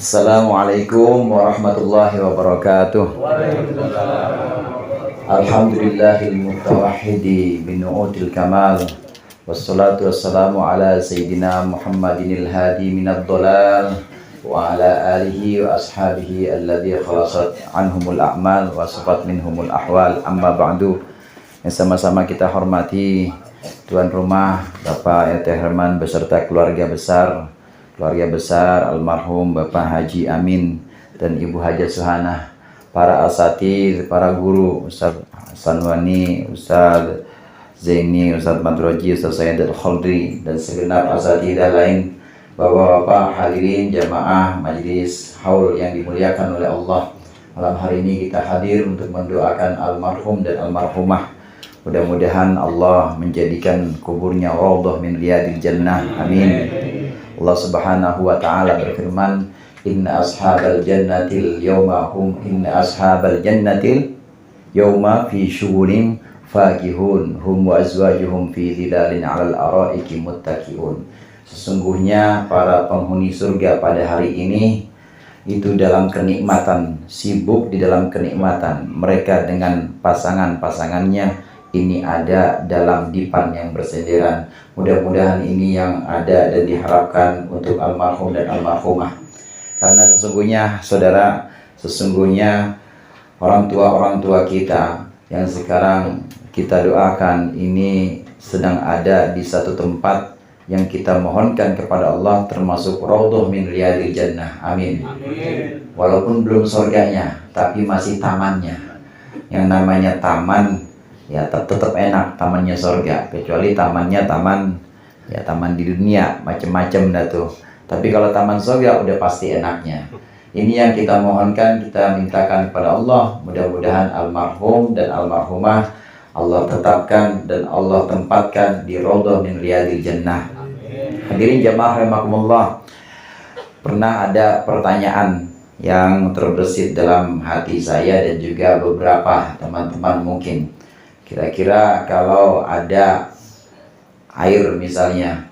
Assalamualaikum warahmatullahi wabarakatuh. Alhamdulillahil mutawahhidi binu'util kamal. Wassalatu wassalamu ala sayyidina Muhammadinil hadi minad dhalal wa ala alihi wa ashabihi alladhi khalasat anhumul a'mal wa safat minhumul ahwal. Amma ba'du. Yang sama-sama kita hormati tuan rumah Bapak RT Herman beserta keluarga besar almarhum Bapak Haji Amin dan Ibu Haja Suhanah, para asatidz, para guru, Ustaz Sanwani, Ustaz Zaini, Ustaz Madroji, Ustaz Sayyid Al-Khaldri, dan segenap asatidzah lain, bapak-bapak hadirin jamaah majelis haul yang dimuliakan oleh Allah. Malam hari ini kita hadir untuk mendoakan almarhum dan almarhumah. Mudah-mudahan Allah menjadikan kuburnya raudhah min riyadil jannah. Amin. Allah Subhanahu wa taala berfirman, inna ashabal jannatil yawma fi syughulin fakihun hum wa azwajuhum fi dhilalin 'alal araiki muttaqiun. Sesungguhnya para penghuni surga pada hari ini itu dalam kenikmatan, sibuk di dalam kenikmatan. Mereka dengan pasangan-pasangannya ini ada dalam dipan yang bersenderan. Mudah-mudahan ini yang ada dan diharapkan untuk almarhum dan almarhumah. Karena sesungguhnya orang tua kita yang sekarang kita doakan ini sedang ada di satu tempat yang kita mohonkan kepada Allah, termasuk raudhah min riyadil jannah. Amin. Walaupun belum surganya, tapi masih tamannya. Yang namanya taman ya tetap enak, tamannya surga. Kecuali tamannya taman di dunia, macam-macam dah tuh. Tapi kalau taman surga udah pasti enaknya. Ini yang kita mohonkan, kita mintakan kepada Allah. Mudah-mudahan almarhum dan almarhumah Allah tetapkan dan Allah tempatkan di raudhah min riyadil jannah. Hadirin jamaah rahimakumullah. Pernah ada pertanyaan yang terbersit dalam hati saya dan juga beberapa teman-teman mungkin. Kira-kira kalau ada air misalnya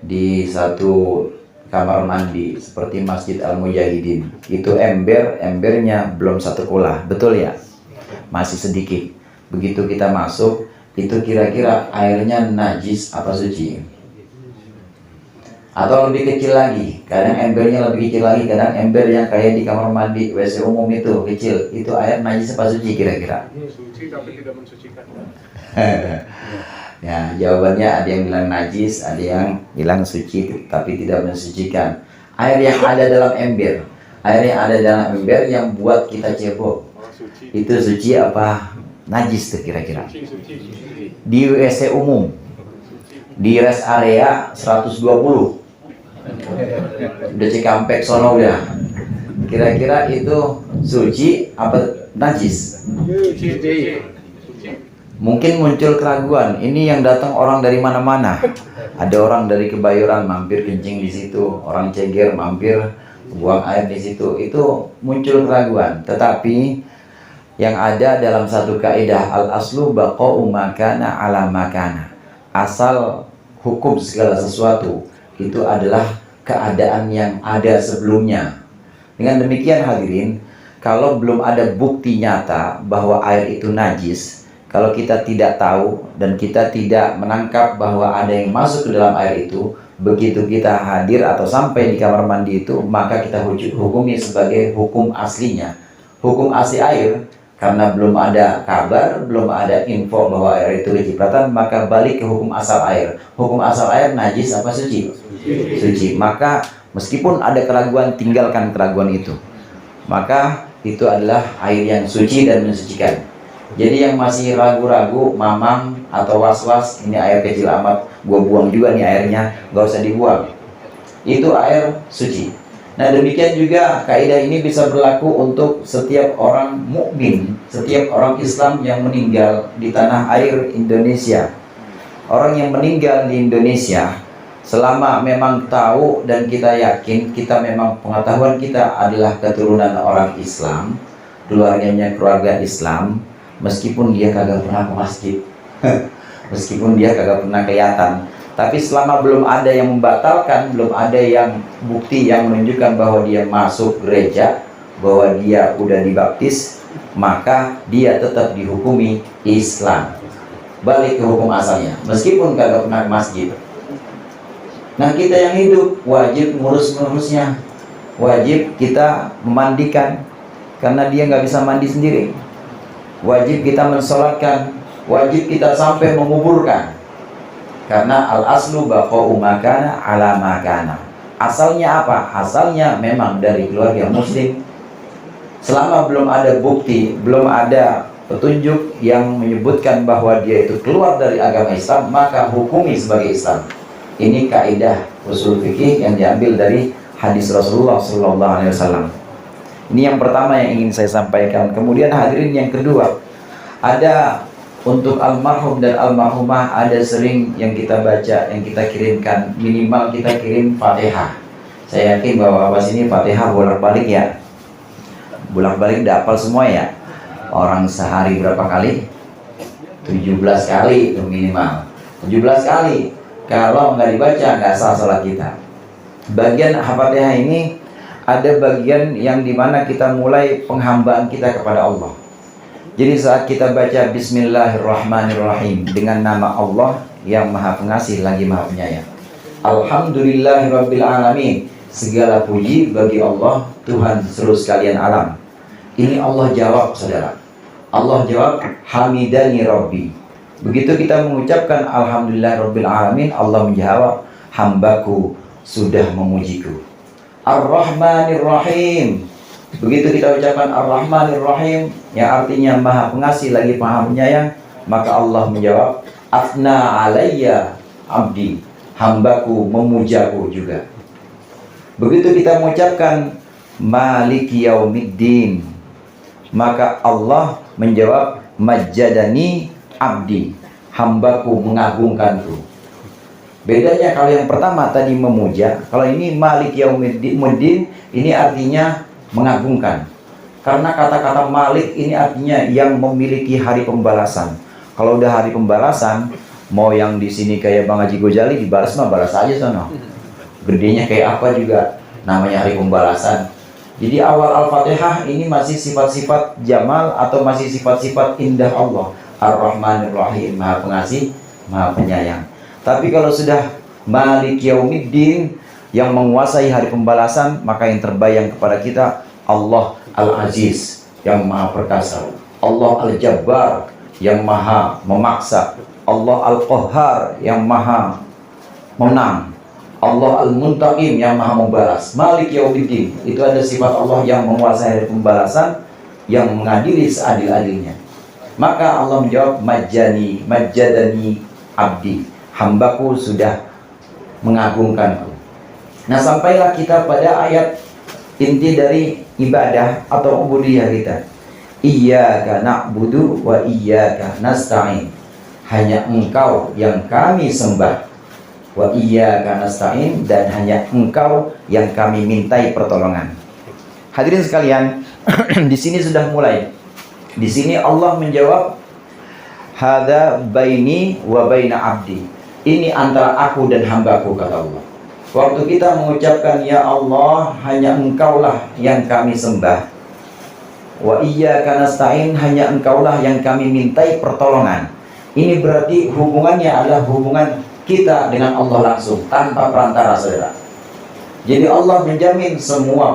di satu kamar mandi seperti Masjid Al-Mujahidin, itu embernya belum satu kula, betul ya? Masih sedikit. Begitu kita masuk, itu kira-kira airnya najis apa suci? Atau lebih kecil lagi, kadang embernya lebih kecil lagi, kadang ember yang kayak di kamar mandi WC umum itu kecil, itu air najis apa suci kira-kira? Suci tapi tidak mensucikan. Ya, jawabannya ada yang bilang najis, ada yang bilang suci tapi tidak mensucikan. Air yang ada dalam ember, yang buat kita cebok, itu suci apa najis tuh kira-kira? Di WC umum, di rest area 120, udah Cikampek sono udah, kira-kira itu suci apa najis? Mungkin muncul keraguan, ini yang datang orang dari mana-mana. Ada orang dari Kebayoran mampir kencing di situ, orang Ceger mampir buang air di situ. Itu muncul keraguan. Tetapi yang ada dalam satu kaidah al-aslu baqa'u makana ala makana. Asal hukum segala sesuatu itu adalah keadaan yang ada sebelumnya. Dengan demikian hadirin, kalau belum ada bukti nyata bahwa air itu najis, kalau kita tidak tahu dan kita tidak menangkap bahwa ada yang masuk ke dalam air itu, begitu kita hadir atau sampai di kamar mandi itu, maka kita hukumi sebagai hukum aslinya. Hukum asli air, karena belum ada kabar, belum ada info bahwa air itu kecipratan, maka balik ke hukum asal air. Hukum asal air najis apa suci? Suci. Maka meskipun ada keraguan, tinggalkan keraguan itu. Maka itu adalah air yang suci dan mensucikan. Jadi yang masih ragu-ragu, mamang atau was-was, ini air kecil amat, gua buang juga nih airnya, gak usah dibuang. Itu air suci. Nah demikian juga kaidah ini bisa berlaku untuk setiap orang mukmin, setiap orang Islam yang meninggal di tanah air Indonesia. Orang yang meninggal di Indonesia, selama memang tahu dan kita yakin, kita memang pengetahuan kita adalah keturunan orang Islam, keluarganya keluarga Islam, meskipun dia kagak pernah ke masjid, meskipun dia kagak pernah kelihatan, Tapi selama belum ada yang membatalkan, belum ada yang bukti yang menunjukkan bahwa dia masuk gereja, bahwa dia udah dibaptis, maka dia tetap dihukumi Islam. Balik ke hukum asalnya, meskipun kagak pernah ke masjid. Nah, kita yang hidup wajib ngurus-ngurusnya, wajib kita memandikan, karena dia nggak bisa mandi sendiri. Wajib kita mensolatkan, wajib kita sampai menguburkan. Karena al-aslu baqa'u makana ala makana. Asalnya apa? Asalnya memang dari keluarga muslim. Selama belum ada bukti, belum ada petunjuk yang menyebutkan bahwa dia itu keluar dari agama Islam, maka hukumi sebagai Islam. Ini kaidah usul fikih yang diambil dari hadis Rasulullah SAW. Ini yang pertama yang ingin saya sampaikan. Kemudian hadirin yang kedua, ada untuk almarhum dan almarhumah, ada sering yang kita baca, yang kita kirimkan, minimal kita kirim Fatihah. Saya yakin bahwa Bapak sini Fatihah bolak-balik ya, bolak-balik udah hafal semua ya. Orang sehari berapa kali? 17 kali itu minimal. 17 kali. Kalau nggak dibaca nggak sah salat kita. Bagian Fatihah ini ada bagian yang dimana kita mulai penghambaan kita kepada Allah. Jadi saat kita baca Bismillahirrahmanirrahim dengan nama Allah yang Maha Pengasih lagi Maha Penyayang. Alhamdulillahirabbil alamin. Segala puji bagi Allah, Tuhan seluruh sekalian alam. Ini Allah jawab, saudara. Allah jawab, hamidani rabbi. Begitu kita mengucapkan alhamdulillahirabbil alamin, Allah menjawab, hambaku sudah memujiku. Ar-Rahmanir-Rahim. Begitu kita ucapkan Ar-Rahmanir-Rahim, yang artinya Maha Pengasih lagi Maha Penyayang, maka Allah menjawab, Afna alayya abdi, hambaku memujaku juga. Begitu kita mengucapkan Maliki yaumiddin, maka Allah menjawab, Majjadani abdi, hambaku mengagungkanku. Bedanya kalau yang pertama tadi memuja, kalau ini Maliki yaumiddin, ini artinya mengagungkan. Karena kata-kata Malik ini artinya yang memiliki hari pembalasan. Kalau udah hari pembalasan, mau yang di sini kayak Bang Haji Gojali dibalas mah balas aja sono. Gedenya kayak apa juga namanya hari pembalasan. Jadi awal Al-Fatihah ini masih sifat-sifat jamal atau masih sifat-sifat indah Allah. Ar-Rahmanir-Rahim, Maha Pengasih, Maha Penyayang. Tapi kalau sudah Malik Yaumiddin, yang menguasai hari pembalasan, maka yang terbayang kepada kita Allah Al-Aziz yang Maha Perkasa, Allah Al-Jabbar yang Maha Memaksa, Allah Al-Qahhar yang Maha Menang, Allah Al-Muntaqim yang Maha Membalas. Malik Yaumiddin, itu ada sifat Allah yang menguasai hari pembalasan, yang mengadili seadil-adilnya. Maka Allah menjawab, Majjadani abdi, hambaku sudah mengagungkanku. Nah, sampailah kita pada ayat inti dari ibadah atau ubudiyah kita. Iyyaka na'budu wa iyyaka nasta'in. Hanya Engkau yang kami sembah. Wa iyyaka nasta'in, dan hanya Engkau yang kami mintai pertolongan. Hadirin sekalian, di sini sudah mulai. Di sini Allah menjawab, Hadza baini wa baina abdi. Ini antara aku dan hambaku, kata Allah. Waktu kita mengucapkan ya Allah, hanya Engkaulah yang kami sembah. Wa iyyaka nasta'in, hanya Engkaulah yang kami mintai pertolongan. Ini berarti hubungannya adalah hubungan kita dengan Allah langsung, tanpa perantara, saudara. Jadi Allah menjamin semua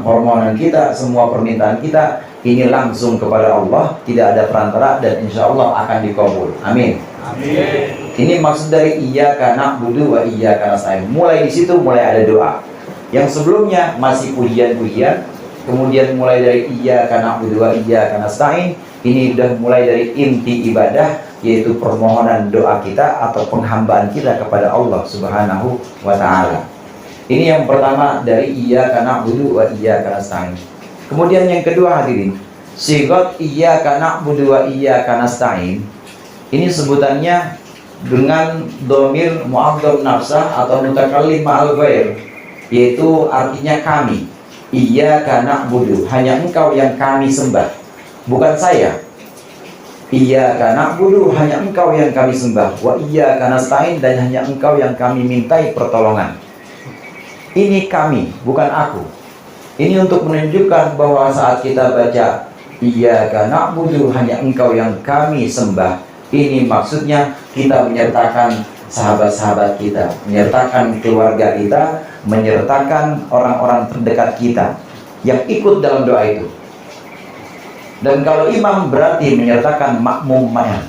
permohonan kita, semua permintaan kita ini langsung kepada Allah, tidak ada perantara, dan insya Allah akan dikabul. Amin. Amin. Ini maksud dari iyyaka na'budu wa iyyaka nasta'in. Mulai di situ mulai ada doa. Yang sebelumnya masih pujian-pujian, kemudian mulai dari iyyaka na'budu wa iyyaka nasta'in. Ini sudah mulai dari inti ibadah, yaitu permohonan doa kita atau penghambaan kita kepada Allah Subhanahu wa taala. Ini yang pertama dari iyyaka na'budu wa iyyaka nasta'in. Kemudian yang kedua, hadirin, sigat iyyaka na'budu wa iyyaka nasta'in. Ini sebutannya dengan domir mu'adzam nafsah atau mutakallim ma'al ghair, yaitu artinya kami. Iyyaka na'budu, hanya Engkau yang kami sembah, bukan saya. Iyyaka na'budu, hanya Engkau yang kami sembah. Wa iyyaka nasta'in, dan hanya Engkau yang kami mintai pertolongan. Ini kami, bukan aku. Ini untuk menunjukkan bahwa saat kita baca Iyyaka na'budu, hanya Engkau yang kami sembah, ini maksudnya kita menyertakan sahabat-sahabat kita, menyertakan keluarga kita, menyertakan orang-orang terdekat kita yang ikut dalam doa itu. Dan kalau imam berarti menyertakan makmum ma'an.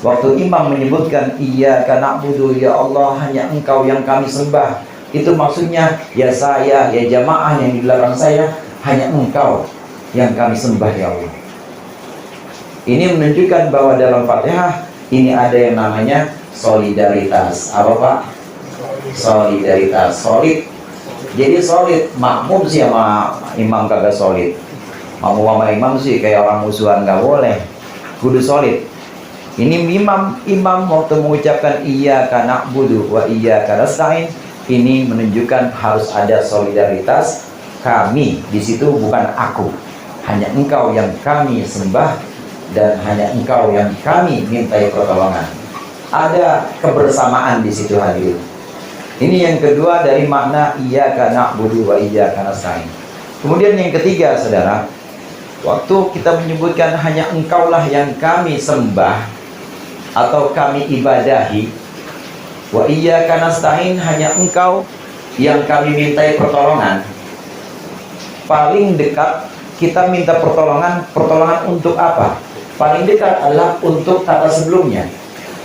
Waktu imam menyebutkan Iyyaka na'budu, ya Allah hanya Engkau yang kami sembah, itu maksudnya ya saya, ya jamaah yang di belakang saya, hanya Engkau yang kami sembah ya Allah. Ini menunjukkan bahwa dalam Fatihah ini ada yang namanya solidaritas. Apa Pak? Solidaritas, solid. Jadi solid, makmum sih sama imam kagak solid. Makmum sama imam sih kayak orang musuhan, nggak boleh. Kudu solid. Ini imam waktu mengucapkan Iyyaka na'budu wa iyyaka nasta'in, ini menunjukkan harus ada solidaritas. Kami di situ bukan aku, hanya Engkau yang kami sembah dan hanya Engkau yang kami mintai pertolongan. Ada kebersamaan di situ hadir. Ini yang kedua dari makna Iyyaka na'budu wa iyyaka nasta'in. Kemudian yang ketiga, saudara, waktu kita menyebutkan hanya Engkaulah yang kami sembah atau kami ibadahi, wa iyyaka nasta'in, hanya Engkau yang kami mintai pertolongan. Paling dekat kita minta pertolongan untuk apa? Paling dekat adalah untuk kata sebelumnya.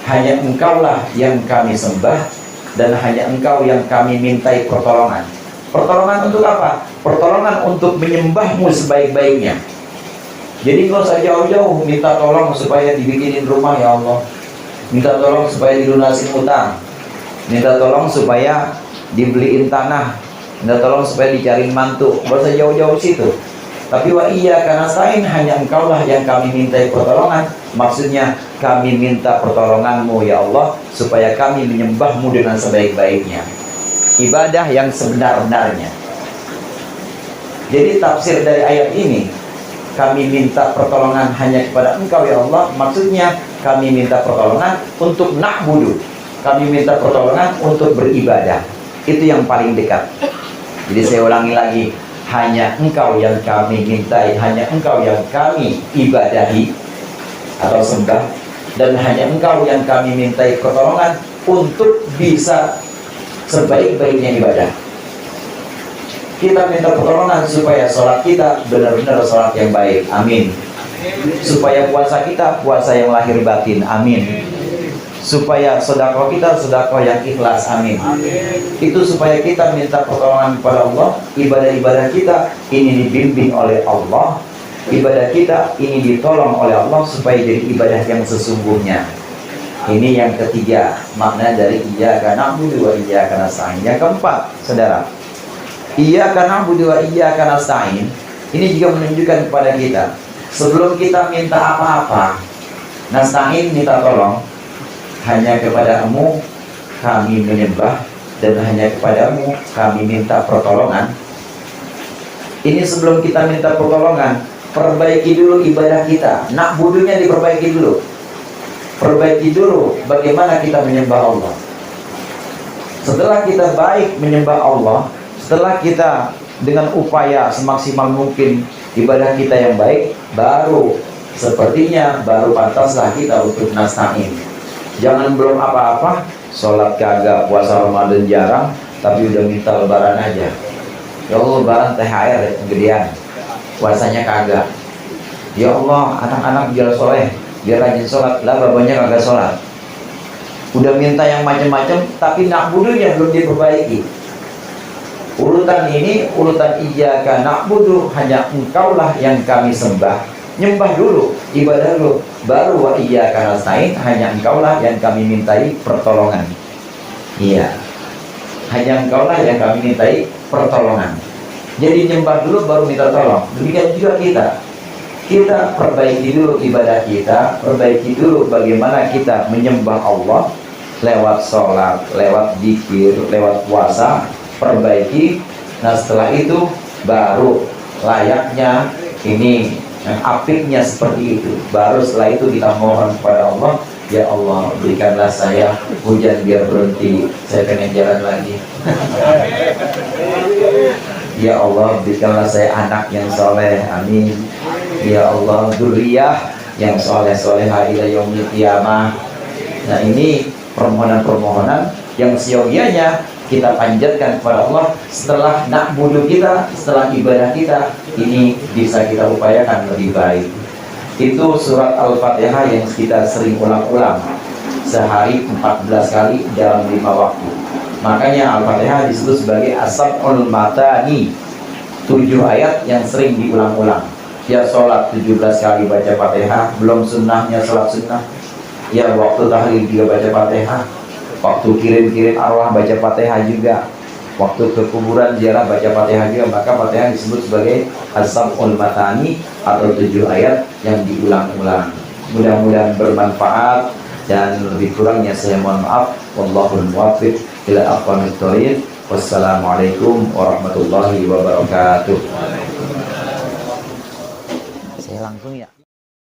Hanya Engkaulah yang kami sembah dan hanya Engkau yang kami mintai pertolongan. Pertolongan untuk apa? Pertolongan untuk menyembahmu sebaik-baiknya. Jadi nggak usah jauh-jauh minta tolong supaya dibikinin rumah ya Allah, minta tolong supaya dilunasin utang, minta tolong supaya dibeliin tanah, minta tolong supaya dicariin mantu. Nggak usah jauh-jauh situ. Tapi wa iyyaka nasta'in, hanya Engkaulah yang kami mintai pertolongan. Maksudnya kami minta pertolonganmu ya Allah, supaya kami menyembahmu dengan sebaik-baiknya, ibadah yang sebenar-benarnya. Jadi tafsir dari ayat ini, kami minta pertolongan hanya kepada Engkau ya Allah, maksudnya kami minta pertolongan untuk na'budu, kami minta pertolongan untuk beribadah. Itu yang paling dekat. Jadi saya ulangi lagi, hanya Engkau yang kami mintai, hanya Engkau yang kami ibadahi atau sembah, dan hanya Engkau yang kami mintai pertolongan untuk bisa sebaik-baiknya ibadah. Kita minta pertolongan supaya sholat kita benar-benar sholat yang baik, amin. Supaya puasa kita puasa yang lahir batin, amin. Supaya sedekah kita sedekah yang ikhlas, amin. Itu supaya kita minta pertolongan kepada Allah, ibadah-ibadah kita ini dibimbing oleh Allah, ibadah kita ini ditolong oleh Allah supaya jadi ibadah yang sesungguhnya. Ini yang ketiga, makna dari Iyyaka na'budu wa iyyaka nasta'in. Yang keempat, saudara, Iyyaka na'budu wa iyyaka nasta'in, ini juga menunjukkan kepada kita, sebelum kita minta apa-apa, nasta'in minta tolong, hanya kepadamu kami menyembah dan hanya kepadamu kami minta pertolongan. Ini sebelum kita minta pertolongan, perbaiki dulu ibadah kita. Na'budunya diperbaiki dulu. Perbaiki dulu bagaimana kita menyembah Allah. Setelah kita baik menyembah Allah, setelah kita dengan upaya semaksimal mungkin ibadah kita yang baik, baru sepertinya baru pantaslah kita untuk nasta'in. Jangan belum apa-apa, sholat kagak, puasa Ramadan jarang, tapi udah minta lebaran aja. Ya Allah, lebaran THR ya, gedean, puasanya kagak. Ya Allah, anak-anak biar soleh, biar rajin sholat, lah babanya kagak sholat. Udah minta yang macam-macam, tapi na'budunya belum diperbaiki. Urutan ini, urutan Iyyaka na'budu, hanya Engkaulah yang kami sembah. Nyembah dulu, ibadah dulu, baru wa iyyaka nasta'in, hanya Engkaulah yang kami mintai pertolongan. Iya, hanya Engkaulah yang kami mintai pertolongan. Jadi nyembah dulu baru minta tolong. Demikian juga kita perbaiki dulu ibadah kita, perbaiki dulu bagaimana kita menyembah Allah lewat sholat, lewat zikir, lewat puasa, perbaiki. Nah setelah itu baru layaknya ini Yang apiknya seperti itu. Baru setelah itu kita mohon kepada Allah, ya Allah berikanlah saya hujan biar berhenti, saya pengen jalan lagi. Ya Allah berikanlah saya anak yang soleh, amin. Ya Allah dzurriyyah yang soleh-solehah ila yaumil qiyamah. Nah ini permohonan-permohonan yang siogianya kita panjatkan kepada Allah setelah na'budu kita, setelah ibadah kita, ini bisa kita upayakan lebih baik. Itu surat Al-Fatihah yang kita sering ulang-ulang sehari 14 kali dalam 5 waktu. Makanya Al-Fatihah disebut sebagai As-Sab'ul Matani, 7 ayat yang sering diulang-ulang. Ya sholat 17 kali baca Fatihah, belum sunnahnya sholat sunnah. Ya waktu tahlil juga baca Fatihah, waktu kirim-kirim arwah baca Fatihah juga, waktu ke kuburan ziarah baca Fatihah juga. Maka Fatihah disebut sebagai As-Sab'ul Matani atau 7 ayat yang diulang-ulang. Mudah-mudahan bermanfaat, dan lebih kurangnya saya mohon maaf. Wallahul muwaffiq ila aqwamit thoriq. Wassalamualaikum warahmatullahi wabarakatuh. Saya langsung ya.